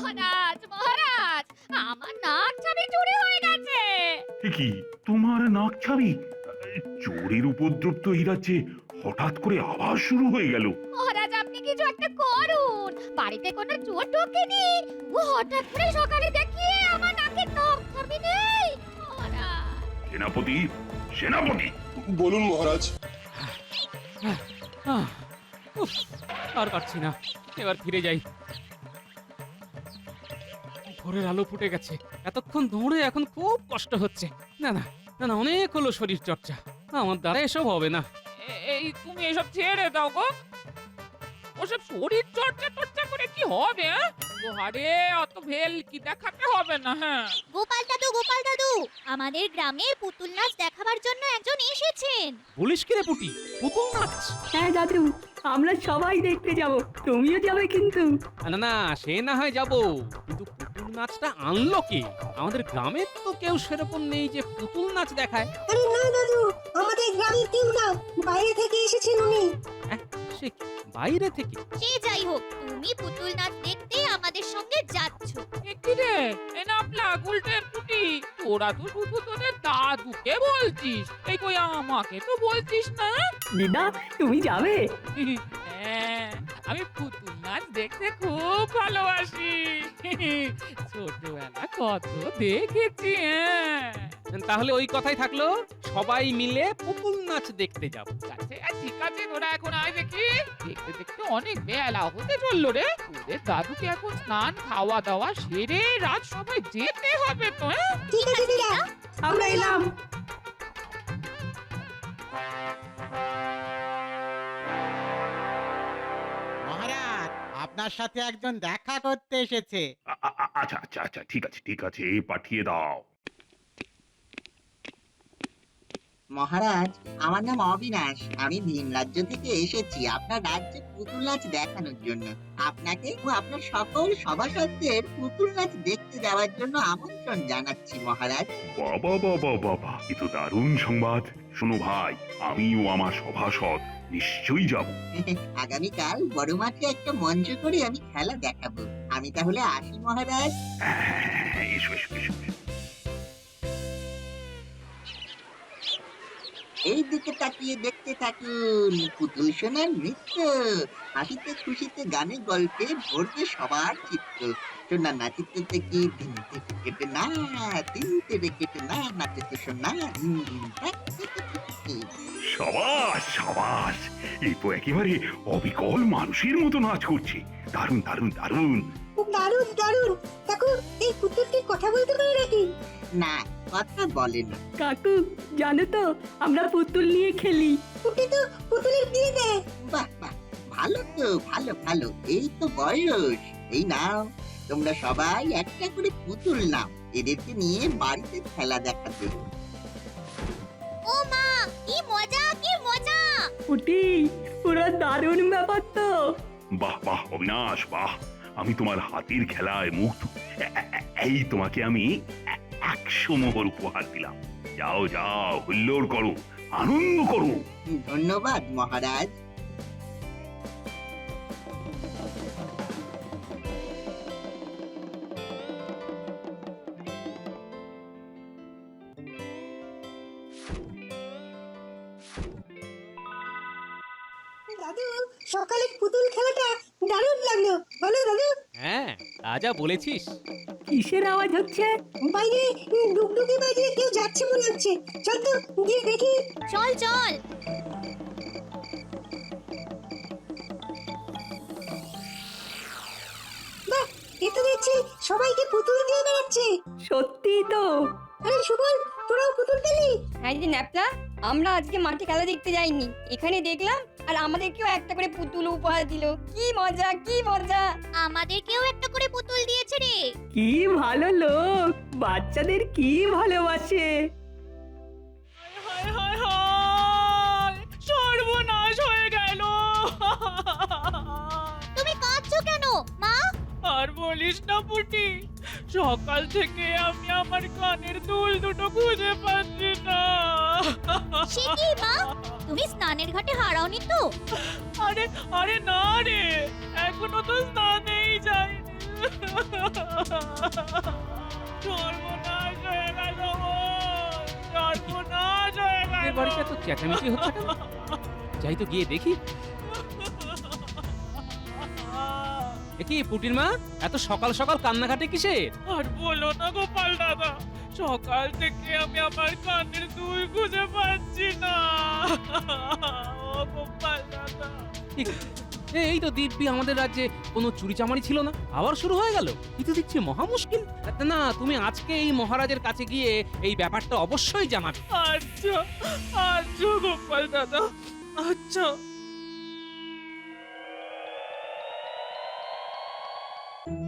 মহারাজ মহারাজ, আমার নাক ছাবি চুরি হয়ে গেছে। কি তোমার নাক ছাবি? চোরের উপদ্রব তো এই রাজ্যে হঠাৎ করে আবার শুরু হয়ে গেল। মহারাজ আপনি কিছু একটা করুন, বাড়িতে কোনো চোর ঢোকেনি, ও হঠাৎ করে সকালে দেখি আমার নাকের নখ ছাবি নেই। মহারাজ সেনাপতি, সেনাপতি! বলুন মহারাজ। উফ, আর পারছি না, এবার ফিরে যাই। ভোরের আলো ফুটে গেছে, এতক্ষণ দৌড়ে এখন খুব কষ্ট হচ্ছে। না না না না, অনেক হলো শরীর চর্চা, আমার দ্বারা এসব হবে না। এই তুমি এসব ছেড়ে দাও গো, ওসব শরীর চর্চা টর্চা করে কি হবে? আরে অত ভেল কি দেখাতে হবে না। হ্যাঁ গোপাল দাদু, আমাদের গ্রামে পুতুল নাচ দেখাবার জন্য একজন এসেছেন। বলিস কি রে পুটি, পুতুল নাচ? হ্যাঁ দাদু, আমরা সবাই দেখতে যাব, তুমিও যাবে কিন্তু। না না, সে না হয় যাবো, কিন্তু পুতুল নাচটা আনলো কে? আমাদের গ্রামে তো কেউ সেরকম নেই যে পুতুল নাচ দেখায়। আরে না দাদু, আমাদের গ্রামের কেউ না, বাইরে থেকে এসেছেন উনি। সে কি, বাইরে থেকে? সে যাই হোক, তুমি পুতুল নাচ দেখতে আমাদের সঙ্গে যাচ্ছ। কি রে, এ না উল্টে পুটি, তোরা তো শুধু তোদের দাদুকে বলছিস, এই কই আমাকে তো বলছিস না। দিদা, তুমি যাবে? হ্যাঁ, আমি পুতুল নাচ দেখতে খুব ভালোবাসি, ছোটবেলা কত দেখেছি। তাহলে ওই কথাই থাকলো, সবাই মিলে পুতুল নাচ দেখতে যাবো। ঠিক আছে, তোরা এখন আয় দেখি। দেখতে দেখতে অনেক বেলা হতে চললো রে, তোদের দাদুকে এখন স্নান খাওয়া দাওয়া সেরে রাত সবাই যেতে হবে তো। ঠিক আছে দিদা, আমরা এলাম। মহারাজ, আপনার সাথে একজন দেখা করতে এসেছে। আচ্ছা আচ্ছা আচ্ছা, ঠিক আছে ঠিক আছে, পাঠিয়ে দাও। মহারাজ, আমার নাম অবিনাশ। আমি ভিন রাজ্য থেকে এসেছি আপনার রাজ্যে পুতুল নাচ দেখানোর জন্য। আপনাকে ও আপনার সকল সভাসদদের পুতুল নাচ দেখতে যাওয়ার জন্য আমন্ত্রণ জানাচ্ছি মহারাজ। বাবা বাবা বাবা, এ তো দারুণ সংবাদ। শোনো ভাই, আমিও আমার সভাসদ নিশ্চয়ই যাব। আগামীকাল বড় মাঠে একটা মঞ্চ করে আমি খেলা দেখাবো। আমি তাহলে আসি মহারাজ। হ্যাঁ, এসো এসো এসো। এই দিকে তাকিয়ে দেখতে থাকুন, পুতুল সোনার নৃত্য। হাসিতে খুশিতে গানে গল্পে ভরবে সবার চিত্ত। সোনা নাচিতে থেকে দিনতে কেটে না, দিনতে কেটে না, নাচে তো সোনা দিন দিন। সাবাস সাবাস, এই তো একেবারে অবিকল মানুষের মতো নাচ করছে। দারুণ দারুণ দারুণ। দারুণ দারুণ। কাকু, এই পুতুলটি কথা বলতে পারে নাকি? না, কথা বলে না। কাকু, জানো তো আমরা পুতুল নিয়ে খেলি। পুটি তো পুতুলের বিয়ে দেয়। বাহ বাহ, ভালো তো, ভালো ভালো। এই তো বয়স। এই নাও, তোমরা সবাই একটা করে পুতুল নাও, এদেরকে নিয়ে বাড়িতে খেলা দেখাবে। ও মা, কি মজা কি মজা! পুটি, পুরো দারুণ ব্যাপার তো। বাহ বাহ অবিনাশ, বাহ! আমি তোমার হাতের খেলায় মুগ্ধ। এই তোমাকে আমি 100 মোহর উপহার দিলাম। যাও যাও, হুল্লোড় করো, আনন্দ করো। ধন্যবাদ মহারাজ। দাদু, সকালে পুতুল খেলাটা দারুণ লাগলো। বলো দাদু। হ্যাঁ, তা যা বলেছিস। কিসের আওয়াজ হচ্ছে? বাইরে ডুগডুগি বাজিয়ে কেউ যাচ্ছে মনে হচ্ছে। চল তো গিয়ে দেখি। চল চল। বাহ, এ তো দেখছি সবাইকে পুতুল দিয়ে বেড়াচ্ছে। সত্যি তো। আরে সুবল, তোরাও পুতুল খেলি? হ্যাঁ দিদি ন্যাপলা, আমরা আজকে মাঠে খেলা দেখতে যাইনি, এখানে দেখলাম আর আমাদেরকেও একটা করে পুতুল উপহার দিল। কি মজা কি মজা! আমাদেরকেও একটা করে পুতুল দিয়েছে রে। কি ভালো লোক, বাচ্চাদের কি ভালোবাসে। হায় হায় হায়, সর্বনাশ হয়ে গেল। তুমি কাঁদছো কেন মা? আর বলিস না পুটি, সকাল থেকে আমি আমার কানের দুল দুটো খুঁজে পাচ্ছি না। সে কি মা, তুমি স্নানের ঘাটে হারাওনি তো? আরে আরে না রে, এখনো তো স্নানেই যাইনি। এত চেঁচামেচি হচ্ছে কেন? যাই তো গিয়ে দেখি। কি পুটির মা, এত সকাল সকাল কান্নাকাটি কিসের? আর বলো না গোপাল দাদা, সকাল থেকে আমি আমার কানের দুল খুঁজে পাচ্ছি না। ও গোপাল দাদা, এই তো দিব্যি আমাদের রাজ্যে কোনো চুরি চামারি ছিল না, আবার শুরু হয়ে গেল। কিন্তু দেখছি মহা মুশকিল। না, তুমি আজকে এই মহারাজের কাছে গিয়ে এই ব্যাপারটা অবশ্যই জানাবে। আচ্ছা আচ্ছা গোপাল দাদা, আচ্ছা।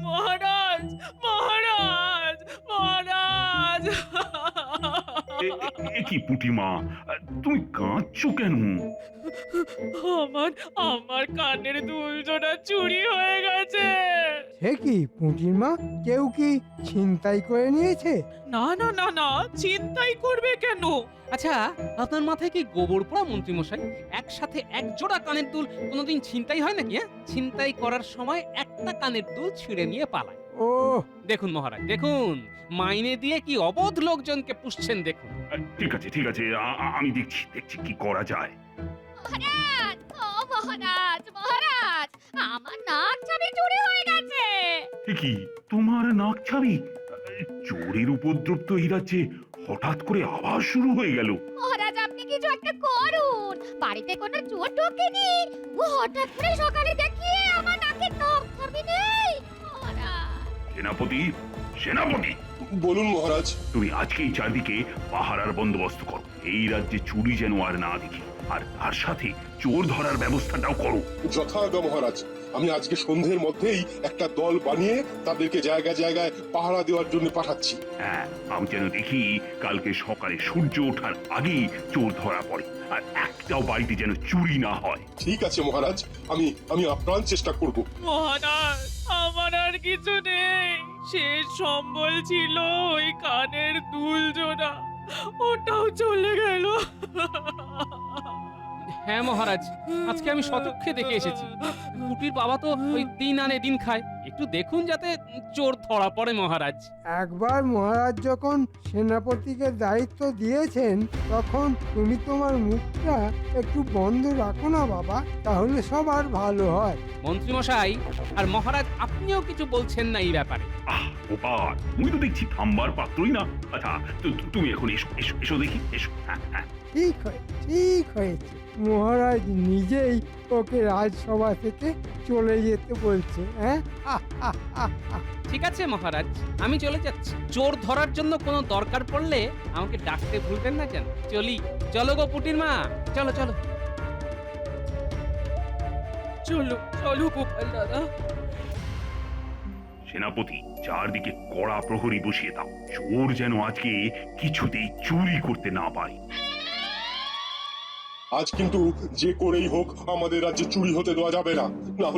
মহারাজ মহারাজ মহারাজ! কি পুটিমা, তুমি কাঁদছো কেন? আমার আমার কানের দুল জোড়া চুরি হয়ে গেছে। সে কি পুঁটির মা, কেউ কি ছিনতাই করে নিয়েছে? না না না না, চিন্তাই করবে কেন? আচ্ছা, আপনার মাথায় কি গোবর পোড়া মন্ত্রী মশাই? একসাথে এক জোড়া কানের দুল কোনোদিন ছিনতাই হয় নাকি? ছিনতাই করার সময় একটা কানের দুল ছিঁড়ে নিয়ে পালায়। ও দেখুন মহারাজ, দেখুন মাইনে দিয়ে কি অবধ লোকজনকে পুষছেন দেখুন। ঠিক আছে ঠিক আছে, আমি দেখছি দেখছি কি করা যায়। মহারাজ, ও মহারাজ, মহারাজ, আমার নাক ছাবি চুরি হয়ে গেছে। কি তোমার নাক ছাবি? চোরের উপদ্রব তো এই রাজ্যে হঠাৎ করে আবার শুরু হয়ে গেল। মহারাজ, আপনি কিছু একটা করুন। বাড়িতে কোনো চোর ঢোকেনি, ও হঠাৎ করে সকালে দেখি আমার নাকে নখ ছাবি নেই। মহারাজ, সেনাপতি, সেনাপতি, বলুন মহারাজ। তুমি আজকেই চারদিকে পাহারার বন্দোবস্ত করো। এই রাজ্যে চুরি যেন আর না দেখি, আর তার সাথে চোর ধরার ব্যবস্থাটাও করো। যথাজ্ঞা মহারাজ, আমি আজকে সন্ধ্যের মধ্যেই একটা দল বানিয়ে তাদেরকে জায়গায় জায়গায় পাহারা দেওয়ার জন্য পাঠাচ্ছি। হ্যাঁ, আমি যেন দেখি কালকে সকালে সূর্য ওঠার আগেই চোর ধরা পড়ে, আর একটাও বাড়িতে যেন চুরি না হয়। ঠিক আছে মহারাজ, আমি আপ্রাণ চেষ্টা করব। মহারাজ, আমার আর কিছু নেই। শেষ সম্বল ছিল ওই কানের দুল জোড়া, ওটাও চলে গেল। হ্যাঁ মহারাজ, আজকে আমি সচক্ষে দেখে এসেছি। পুটির বাবা তো ওই দিন আনে দিন খায়, একটু দেখুন যাতে চোর ধরা পড়ে মহারাজ। একবার মহারাজ যখন সেনাপতিকে দায়িত্ব দিয়েছেন, তখন তুমি তোমার মুখটা একটু বন্ধ রাখো না বাবা, তাহলে সবার ভালো হয়। মন্ত্রী মশাই আর মহারাজ, আপনিও কিছু বলছেন না এই ব্যাপারে? গোপাল, তুমি তো দেখছি থামবার পাত্রই না। আচ্ছা, তুমি এখন এসো এসো এসো দেখি, এসো। হ্যাঁ হ্যাঁ, ঠিক হয়েছে, মহারাজ নিজেই ওকে রাজসভা থেকে চলে যেতে বলছে। হ্যাঁ, ঠিক আছে মহারাজ, আমি চলে যাচ্ছি। চোর ধরার জন্য কোনো দরকার পড়লে আমাকে ডাকতে ভুলবেন না যেন। চলি, চলো গো পুটির মা, চলো চলো চলো চলো গোপাল দাদা। সেনাপতি, চারদিকে কড়া প্রহরী বসিয়ে দাও। চোর যেন আজকে কিছুতেই চুরি করতে না পারে। আজ কিন্তু যে করেই হোক আমাদের রাজ্যে চুরি হতে দেওয়া যাবে না, না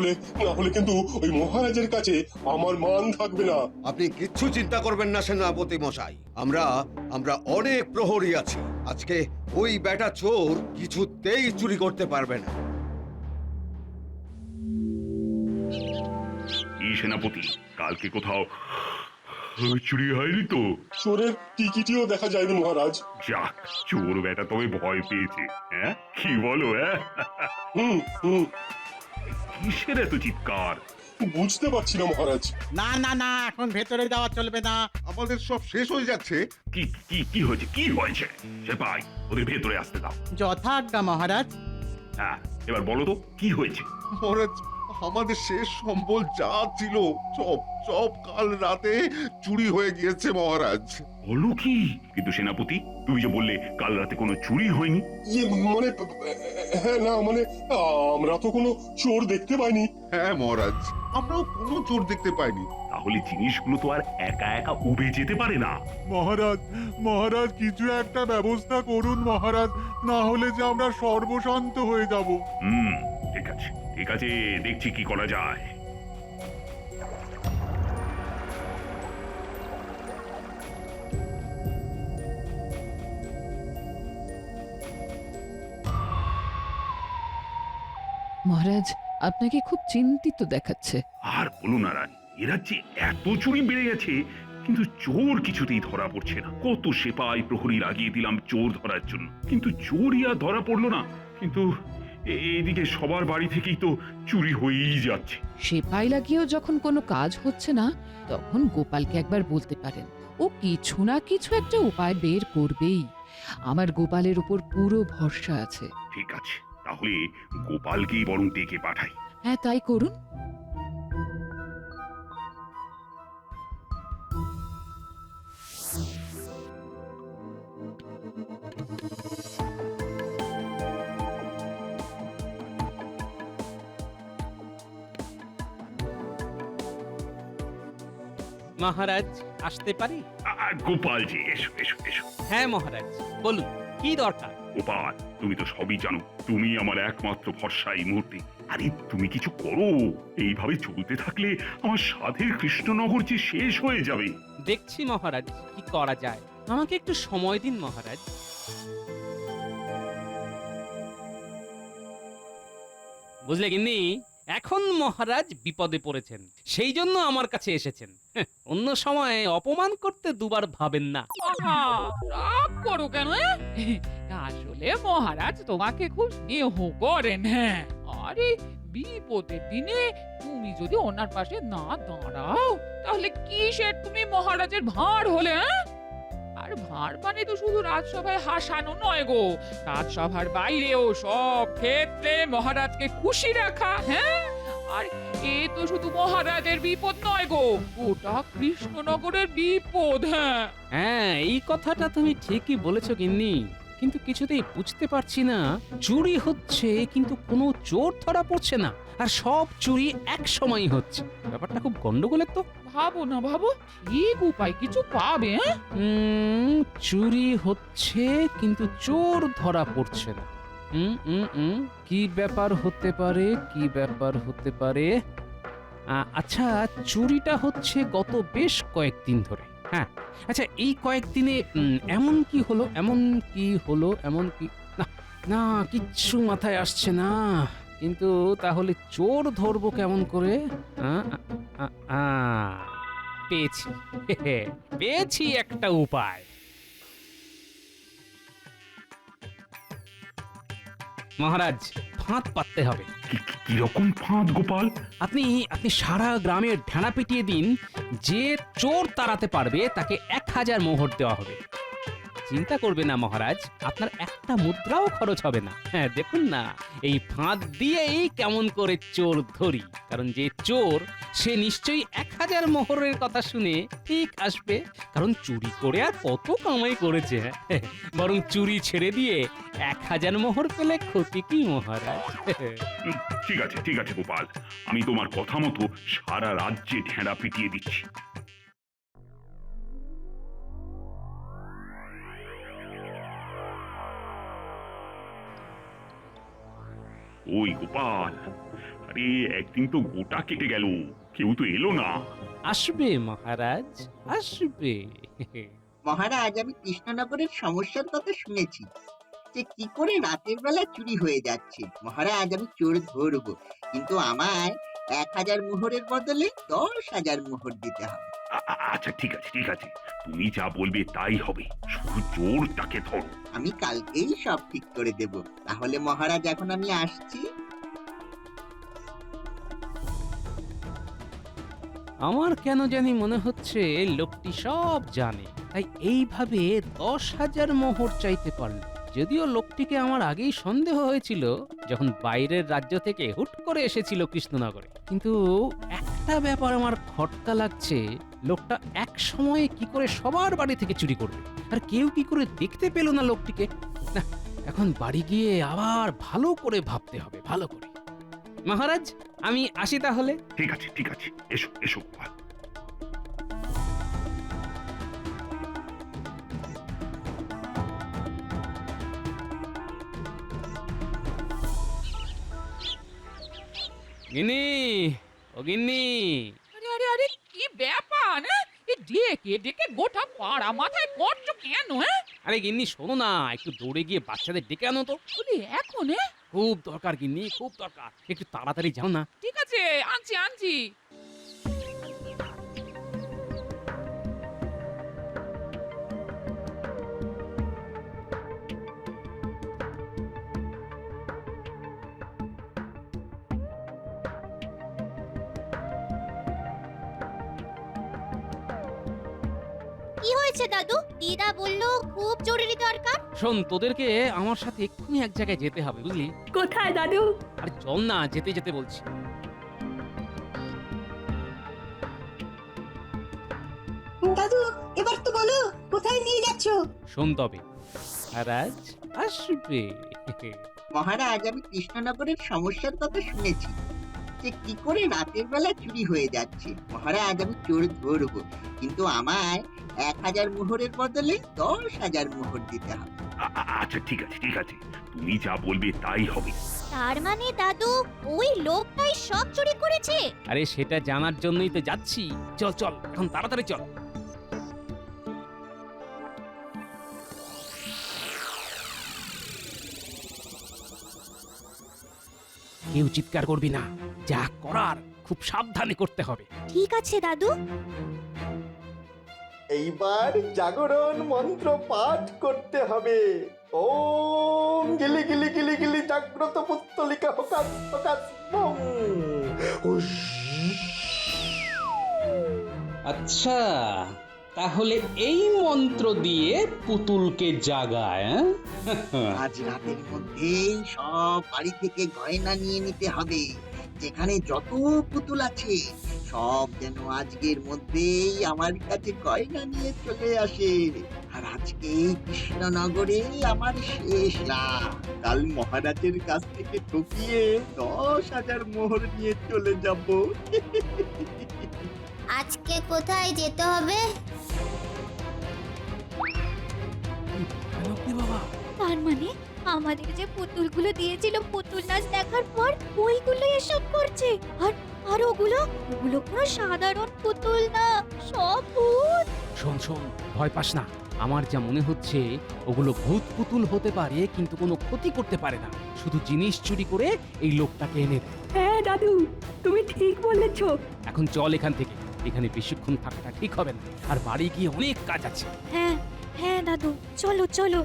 হলে কিন্তু ওই মহারাজের কাছে আমার মান থাকবে না। আপনি কিচ্ছু চিন্তা করবেন না সেনাপতি মশাই, আমরা অনেক প্রহরী আছি। আজকে ওই বেটা চোর কিছুতেই চুরি করতে পারবে না। এই সেনাপতি, কালকে কোথাও চুরি হয়নি তো? চোরের টিকিটিও দেখা যায়নি মহারাজ। যাক, চোর বেটা তবে ভয় পেয়েছে। হ্যাঁ, কি বলো? হ্যাঁ, কিসের এত চিৎকার? বুঝতে পারছি না মহারাজ। না না না, এখন ভেতরে যাওয়া চলবে না, আমাদের সব শেষ হয়ে যাচ্ছে। কি কি কি হয়েছে? কি হয়েছে? সেপাই, ওদের ভেতরে আসতে দাও। যথাজ্ঞা মহারাজ। হ্যাঁ, এবার বলো তো কি হয়েছে? মহারাজ, আমাদের শেষ সম্বল যা ছিল সব সব কাল রাতে চুরি হয়ে গিয়েছে মহারাজ। বলো কি? কিন্তু সেনাপতি, তুমি যে বললে কাল রাতে কোনো চুরি হয়নি। মানে হ্যাঁ, না মানে আমরা তো কোনো চোর দেখতে পাইনি। হ্যাঁ মহারাজ, আমরাও কোনো চোর দেখতে পাইনি। তাহলে জিনিসগুলো তো আর একা একা উবে যেতে পারে না। মহারাজ কিছু একটা ব্যবস্থা করুন মহারাজ, না হলে যে আমরা সর্বশান্ত হয়ে যাব। ঠিক আছে ঠিক আছে, দেখছি কি করা যায়। মহারাজ, আপনাকে খুব চিন্তিত দেখাচ্ছে। আর বলুন না রানী, এ রাজ্যে এত চুরি বেড়ে গেছে, কিন্তু চোর কিছুতেই ধরা পড়ছে না। কত সেপাই প্রহরী লাগিয়ে দিলাম চোর ধরার জন্য, কিন্তু চোরই আর ধরা পড়লো না। কিন্তু এদিকে সবার বাড়ি থেকেই তো চুরি হয়েই যাচ্ছে। সেপাই লাগিয়েও যখন কোনো কাজ হচ্ছে না, তখন গোপালকে একবার বলতে পারেন। ও কিছু না কিছু একটা উপায় বের করবেই। আমার গোপালের উপর পুরো ভরসা আছে। ঠিক আছে, তাহলে গোপালকেই বরং ডেকে পাঠাই। হ্যাঁ, তাই করুন। মহারাজ, আসতে পারি? গোপাল জি, এসো এসো এসো। হ্যাঁ মহারাজ, বলুন কি দরকার? গোপাল, তুমি তো সবই জানো, তুমি আমার একমাত্র ভরসা এই মুহূর্তে। আরে তুমি কিছু করো, এইভাবে চলতে থাকলে আমার সাধের কৃষ্ণনগর যে শেষ হয়ে যাবে। দেখছি মহারাজ কি করা যায়। আমাকে একটু সময় দিন মহারাজ। বুঝলে গিন্নি, এখন মহারাজ বিপদে পড়েছেন, সেই জন্য আমার কাছে এসেছেন। অন্য সময় অপমান করতে দুবার ভাবেন না। রাগ করো কেন? আসলে মহারাজ তোমাকে খুব স্নেহ করেন। হ্যাঁ, আরে বিপদের দিনে তুমি যদি ওনার পাশে না দাঁড়াও, তাহলে কিসের তুমি মহারাজের ভাঁড় হলে? আর ভাঁড় মানে তো শুধু রাজসভায় হাসানো নয় গো, রাজসভার বাইরেও সব ক্ষেত্রে মহারাজকে খুশি রাখা। হ্যাঁ, আর এ তো শুধু মহারাজের বিপদ নয় গো, ওটা কৃষ্ণনগরের বিপদ। হ্যাঁ হ্যাঁ, এই কথাটা তুমি ঠিকই বলেছো গিন্নি, কিন্তু কিছুতেই বুঝতে পারছি না, চুরি হচ্ছে কিন্তু কোনো চোর ধরা পড়ছে না, আর সব চুরি এক সময়ই হচ্ছে। ব্যাপারটা খুব গন্ডগোলের তো। ভাবো না, ভাবো, ঠিক উপায় কিছু পাবে। চুরি হচ্ছে কিন্তু চোর ধরা পড়ছে না। কি ব্যাপার হতে পারে, কি ব্যাপার হতে পারে? আচ্ছা, চুরিটা হচ্ছে গত বেশ কয়েকদিন ধরে। হ্যাঁ, আচ্ছা, এই কয়েকদিনে এমন কি হলো, এমন কি হলো, এমন কি না, না কিচ্ছু মাথায় আসছে না। কিন্তু তাহলে চোর ধরবো কেমন করে? পেয়েছি, পেয়েছি একটা উপায়। মহারাজ, ফাঁদ পাততে হবে। কিরকম ফাঁদ গোপাল? আপনি আপনি সারা গ্রামে ঢানা পিটিয়ে দিন, যে চোর তাড়াতে পারবে তাকে 1000 মোহর দেওয়া হবে। চিন্তা করবে না মহারাজ, আপনার একটা মুদ্রাও খরচ হবে না। হ্যাঁ, দেখুন না, এই ফাঁদ দিয়েই কেমন করে চোর ধরি। কারণ যে চোর, সে নিশ্চয়ই 1000 মোহরের কথা শুনে ঠিক আসবে, কারণ চুরি করে আর কত কামাই করেছে। বরং চুরি ছেড়ে দিয়ে 1000 মোহর পেলে ক্ষতি কি মহারাজ? ঠিক আছে, ঠিক আছে গোপাল, আমি তোমার কথা মতো সারা রাজ্যে ঢেঁড়া পিটিয়ে দিচ্ছি। ওই গোপাল, আরে একদিন তো গোটা কেটে গেল, কেউ তো এলো না। আসবে মহারাজ, আসবে। মহারাজ, আমি কৃষ্ণনগরের সমস্যার কথা শুনেছি, যে কি করে রাতের বেলা চুরি হয়ে যাচ্ছে। মহারাজ, আমি চোর ধরবো, কিন্তু আমায় 1000 মোহরের বদলে 10,000 মোহর দিতে হবে। আচ্ছা ঠিক আছে, ঠিক আছে, তুমি যা বলবে তাই হবে, শুধু চোরটাকে ধরো। আমি কালকেই সব ঠিক করে দেব। তাহলে মহারাজ, এখন আমি আসছি। আমার কেন জানি মনে হচ্ছে লোকটি সব জানে, তাই এইভাবে 10,000 মোহর চাইতে পারল। যদিও লোকটিকে আমার আগেই সন্দেহ হয়েছিল, যখন বাইরের রাজ্য থেকে হুট করে এসেছিল কৃষ্ণনগরে। কিন্তু একটা ব্যাপার আমার খটকা লাগছে, লোকটা এক সময়ে কি করে সবার বাড়ি থেকে চুরি করবে, আর কেউ কি করে দেখতে পেল না লোকটিকে? না, এখন বাড়ি গিয়ে আবার ভালো করে ভাবতে হবে, ভালো করে। মহারাজ, আমি আসি তাহলে। ঠিক আছে, ঠিক আছে, এসো এসো গোপাল। গিন্নি, ও গিন্নি। আরে আরে আরে, কি ব্যাপার? ডেকে ডেকে গোটা পাড়া মাথায় করছো কেন? আরে গিন্নি, শোনো না, একটু দৌড়ে গিয়ে বাচ্চাদের ডেকে আনো তো। বলি এখন? খুব দরকার গিন্নি, খুব দরকার, একটু তাড়াতাড়ি যাও না। ঠিক আছে, আনছি আনছি। কি হয়েছে দাদু? দিদা বলল খুব জরুরি দরকার। শোন, তোদেরকে আমার সাথে এক্ষুনি এক জায়গায় যেতে হবে, বুঝলি? কোথায় দাদু? আর চল না, যেতে যেতে বলছি। দাদু এবার তো বলো কোথায় নিয়ে যাচ্ছ? শোন তবে, মহারাজ আসবে। মহারাজ, আমি কৃষ্ণনগরের সমস্যার কথা শুনেছি যে কি করে রাতের বেলা চুরি হয়ে যাচ্ছে। মহারাজ, আমি চোর ধরবো, কিন্তু আমায় 1000 মোহরের বদলে 10,000 মোহর দিতে হবে। আচ্ছা ঠিক আছে ঠিক আছে, তুমি যা বলবে তাই হবে। তার মানে দাদু ওই লোকটাই সব চুরি করেছে? আরে সেটা জানার জন্যই তো যাচ্ছি। চল চল, এখন তাড়াতাড়ি চল। কেউ চিৎকার করবি না, যা করার খুব সাবধানে করতে হবে। ঠিক আছে দাদু। এইবার জাগরণ মন্ত্র পাঠ করতে হবে। ওম গিলি গিলি গিলি গিলি জাগ্রত পুত্তলিকা হকাস হকাস বম। হুস। আচ্ছা, তাহলে এই মন্ত্র দিয়ে পুতুলকে জাগায়। আজ রাতের মধ্যেই সব বাড়ি থেকে গয়না নিয়ে নিতে হবে। যেখানে যত পুতুল আছে সব যেন আজকের মধ্যেই আমার কাছে গয়না নিয়ে চলে আসে। আর আজকে কৃষ্ণনগরে আমার শেষ লাভ। কাল মহারাজের কাছ থেকে ঠকিয়ে 10,000 মোহর নিয়ে চলে যাব। আজকে কোথায় যেতে হবে? তার মানে আমাদের যে পুতুলগুলো দিয়েছিল পুতুল নাচ দেখার পর ওইগুলো এসব করছে। আর ওগুলো কোনো সাধারণ পুতুল না, সব ভূত। শোন শোন, ভয় পাস না। আমার যা মনে হচ্ছে ওগুলো ভূত পুতুল হতে পারে, কিন্তু কোনো ক্ষতি করতে পারে না, শুধু জিনিস চুরি করে এই লোকটাকে এনে দেয়। হ্যাঁ দাদু, তুমি ঠিক বলেছো। এখন চল এখান থেকে, এখানে বেশিক্ষণ থাকাটা ঠিক হবে না, আর বাড়ি গিয়ে অনেক কাজ আছে। হ্যাঁ হ্যাঁ দাদু, চলো চলো।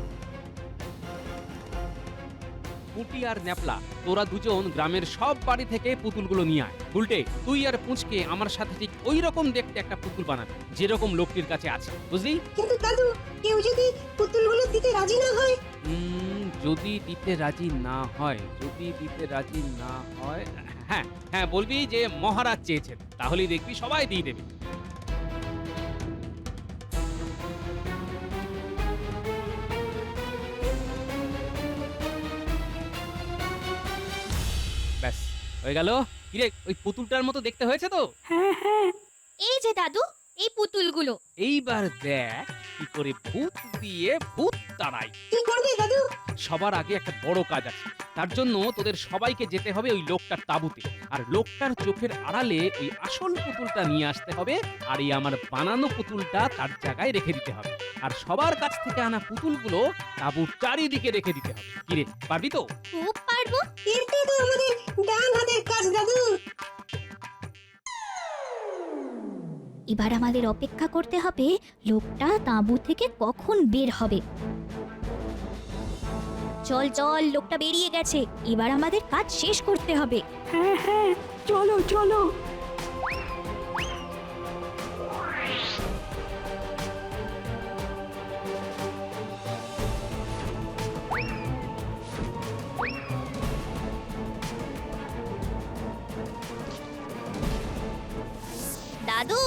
পুটি আর ন্যাপলা, তোরা দুজন গ্রামের সব বাড়ি থেকে পুতুলগুলো নিয়ে আয়। উল্টে তুই আর পুঁচকে আমার সাথে ঠিক ওই রকম দেখতে একটা পুতুল বানাবে, যেরকম লোকটির কাছে আছে, বুঝলি? কিন্তু দাদু কেউ যদি পুতুলগুলো দিতে রাজি না হয়? যদি দিতে রাজি না হয়, হ্যাঁ হ্যাঁ, বলবি যে মহারাজ চেয়েছেন, তাহলেই দেখবি সবাই দিয়ে দেবে। ব্যাস হয়ে গেল। কিরে, ওই পুতুলটার মতো দেখতে হয়েছে তো? হ্যাঁ হ্যাঁ। এই যে দাদু, এই পুতুলগুলো। এইবার দেখ কি করে ভূত দিয়ে ভূত তাড়াই। কি করবে দাদু? সবার আগে একটা বড় কাজ আছে। তার জন্য তোদের সবাইকে যেতে হবে ওই লোকটার তাঁবুতে, আর লোকটার চোখের আড়ালে ওই আসল পুতুলটা নিয়ে আসতে হবে, আর এই আমার বানানো পুতুলটা তার জায়গায় রেখে দিতে হবে। আর সবার কাছ থেকে আনা পুতুলগুলো তাঁবুর চারিদিকে রেখে দিতে হবে। কিরে, পারবি তো? খুব পারবো। এটাই তো আমাদের ডান হাতের কাজ দাদু। এবার আমাদের অপেক্ষা করতে হবে লোকটা তাঁবু থেকে কখন বের হবে। চল চল, লোকটা বেরিয়ে গেছে, এবার আমাদের কাজ শেষ করতে হবে। হ্যাঁ হ্যাঁ, চলো চলো। দাদু,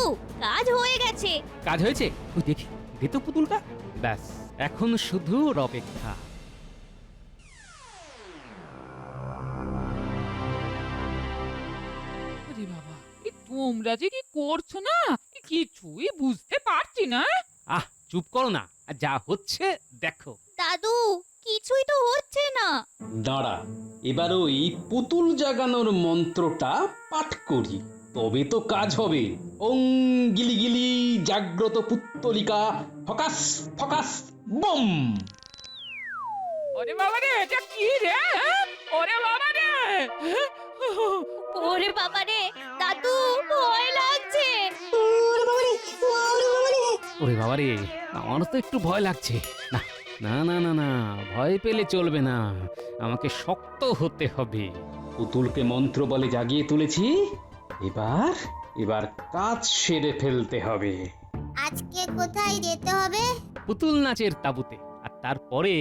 কাজ হয়ে গেছে। কাজ হয়েছে? ওই দেখি, দে তো পুতুলটা। ব্যাস, এখন শুধু অপেক্ষা। আরে বাবা, তোমরা যে কি করছো না, কিছুই বুঝতে পারছি না। আহ, চুপ করো না, যা হচ্ছে দেখো। দাদু, কিছুই তো হচ্ছে না। দাঁড়া, এবার ওই পুতুল জাগানোর মন্ত্রটা পাঠ করি, তবে তো কাজ হবে। ওং গিলি গিলি জাগ্রত পুত্তলিকা ফকাস ফকাস বম। ওরে বাবা রে, এটা কি রে? ওরে বাবা রে, ওরে বাবা রে, দাদু ভয় লাগছে। ওরে বাবা রে, ওরে বাবা রে। ওরে বাবা রে, আমারও তো একটু ভয় লাগছে। না না না না না, ভয় পেলে চলবে না, আমাকে শক্ত হতে হবে। পুতুলকে মন্ত্র বলে জাগিয়ে তুলেছি, এবার কাজ সেরে ফেলতে হবে। আজকে কোথায় যেতে হবে? পুতুল নাচের তাঁবুতে, আর তারপরে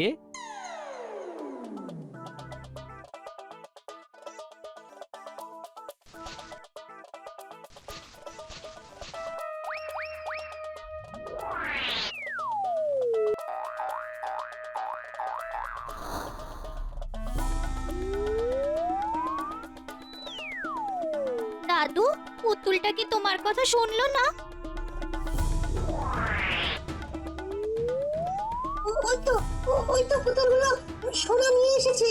দাদু, পুতুলটা কি তোমার কথা শুনলো না? ওই তো পুতুলগুলো সোনা নিয়ে এসেছে।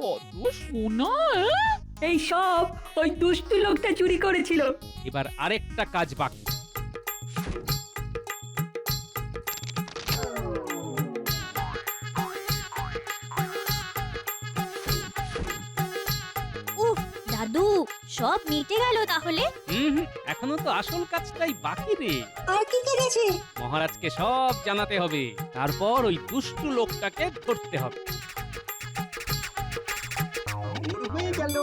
কত সোনা! এই সব ওই দুষ্টু লোকটা চুরি করেছিল। এবার আরেকটা কাজ বাকি। উফ, দাদু, সব মিটে গেল তাহলে? এখনো তো আসল কাজটাই বাকি রে। আর কি কাজ আছে? মহারাজকে সব জানাতে হবে, তারপর ওই দুষ্টু লোকটাকে ধরতে হবে। ভোর হয়ে গেল,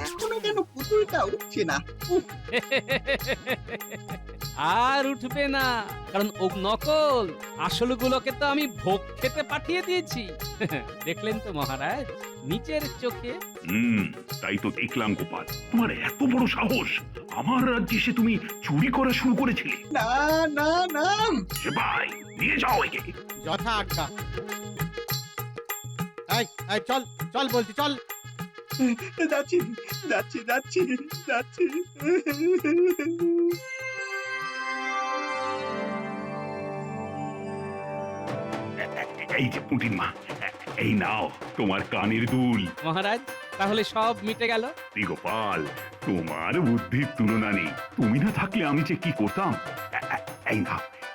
এখনো কেন পুতুলটা উঠছে না? উফ, আর উঠবে না, কারণ ও নকল। আসলগুলোকে তো আমি ভোগ খেতে পাঠিয়ে দিয়েছি। দেখলেন তো মহারাজ, নিচের চোখে। তাই তো দেখলাম গোপাল, তোমার এত বড় সাহস! আমার রাজ্যে এসে তুমি চুরি করা শুরু করেছিলে? না না না, সে ভাই, নিয়ে যাও একে। যথা আজ্ঞা। এই এই চল চল বলছি, চল। যাচ্ছি যাচ্ছি যাচ্ছি যাচ্ছি। এই যে পুঁটির মা, এই নাও তোমার কানের দুল। মহারাজ, তাহলে সব মিটে গেল। গোপাল, তোমার বুদ্ধির তুলনা নেই। তুমি না থাকলে আমি যে কি করতাম।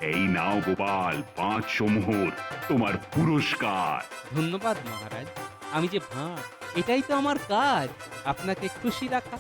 এই নাও গোপাল, 500 মোহর, তোমার পুরস্কার। ধন্যবাদ মহারাজ, আমি যে ভাঁড়, এটাই তো আমার কাজ, আপনাকে খুশি রাখা।